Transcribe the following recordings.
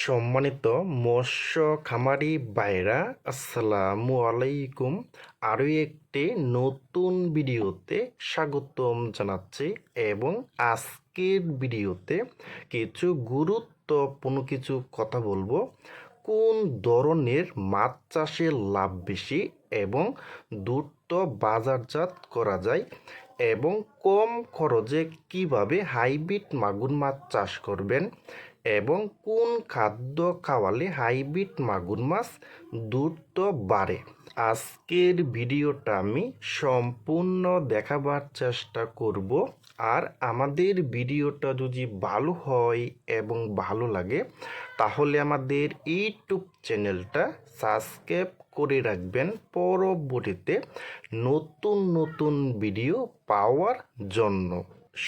সম্মানিত মৎস্য খামারি ভাইরা, আসসালামু আলাইকুম। আরও একটি নতুন ভিডিওতে স্বাগতম জানাচ্ছি এবং আজকের ভিডিওতে কিছু গুরুত্বপূর্ণ কিছু কথা বলবো। কোন ধরনের মাছ চাষে লাভ বেশি এবং দ্রুত বাজারজাত করা যায় এবং কম খরচে কিভাবে হাইব্রিড মাগুর মাছ চাষ করবেন এবং কোন খাদ্য খাওয়ালে হাইব্রিড মাগুর মাছ দ্রুত বাড়ে, আজকের ভিডিওটা আমি সম্পূর্ণ দেখাবার চেষ্টা করব। আর আমাদের ভিডিওটা যদি ভালো হয় এবং ভালো লাগে তাহলে আমাদের ইউটিউব চ্যানেলটা সাবস্ক্রাইব করে রাখবেন পরবর্তীতে নতুন নতুন ভিডিও পাওয়ার জন্য।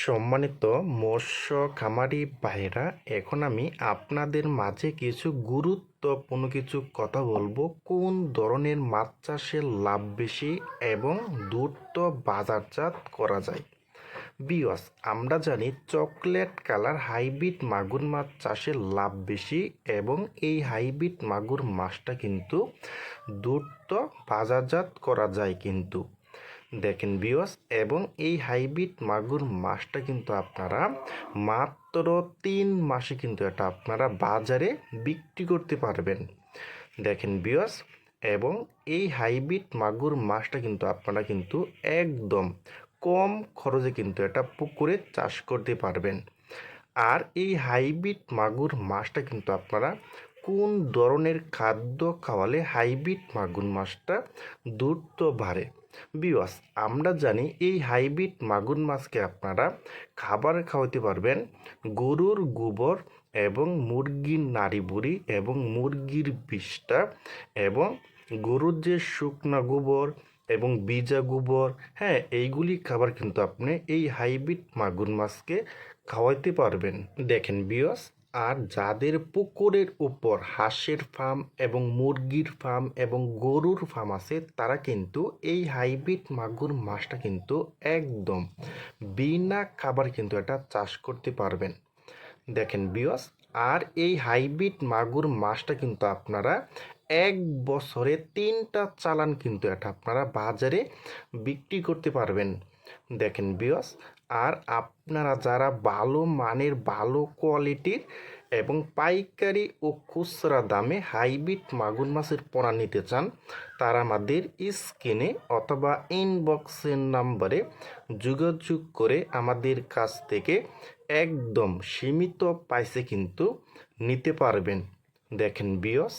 সম্মানিত মৎস্য খামারি ভাইরা, এখন আমি আপনাদের মাঝে কিছু গুরুত্বপূর্ণ কিছু কথা বলবো। কোন ধরনের মাছ চাষের লাভ বেশি এবং দ্রুত বাজারজাত করা যায়। বিয়স, আমরা জানি চকলেট কালার হাইব্রিড মাগুর মাছ চাষের লাভ বেশি এবং এই হাইব্রিড মাগুর মাছটা কিন্তু দ্রুত বাজারজাত করা যায়। কিন্তু দেখেন বিয়স, এবং এই হাইব্রিড মাগুর মাছটা কিন্তু আপনারা মাত্র 3 মাসে কিন্তু এটা আপনারা বাজারে বিক্রি করতে পারবেন। দেখেন বিয়স, এবং এই হাইব্রিড মাগুর মাছটা কিন্তু আপনারা কিন্তু একদম কম খরচে কিন্তু এটা পুকুরে চাষ করতে পারবেন। আর এই হাইব্রিড মাগুর মাছটা কিন্তু আপনারা কোন ধরনের খাদ্য খাওয়ালে হাইব্রিড মাগুর মাছটা দ্রুত বাড়ে। বিওয়াস, আমরা জানি এই হাইব্রিড মাগুর মাছকে আপনারা খাবার খাওয়াতে পারবেন গরুর গোবর এবং মুরগির নাড়ি বুড়ি এবং মুরগির বিষটা এবং গরুর যে শুকনা গোবর এবং ভিজা গোবর, হ্যাঁ, এইগুলি খাবার কিন্তু আপনি এই হাইব্রিড মাগুর মাছকে খাওয়াইতে পারবেন। দেখেন বিয়স, আর যাদের পুকুরের উপর হাঁসের ফার্ম এবং মুরগির ফার্ম এবং গরুর ফার্ম আছে তারা কিন্তু এই হাইব্রিড মাগুর মাছটা কিন্তু একদম বিনা খাবার কিন্তু এটা চাষ করতে পারবেন। দেখেন বিয়স, আর এই হাইব্রিড মাগুর মাছটা কিন্তু আপনারা 1 বছরে 3টা চালান কিন্তু এটা আপনারা বাজারে বিক্রি করতে পারবেন। দেখেন বিয়স, আর আপনারা যারা ভালো মানের ভালো কোয়ালিটির এবং পাইকারি ও খুচরা দামে হাইব্রিড মাগুর মাছের পোনা নিতে চান তারা আমাদের স্ক্রিনে অথবা ইনবক্সের নাম্বারে যোগাযোগ করে আমাদের কাছ থেকে একদম সীমিত প্রাইসে কিন্তু নিতে পারবেন। দেখেন বিয়স,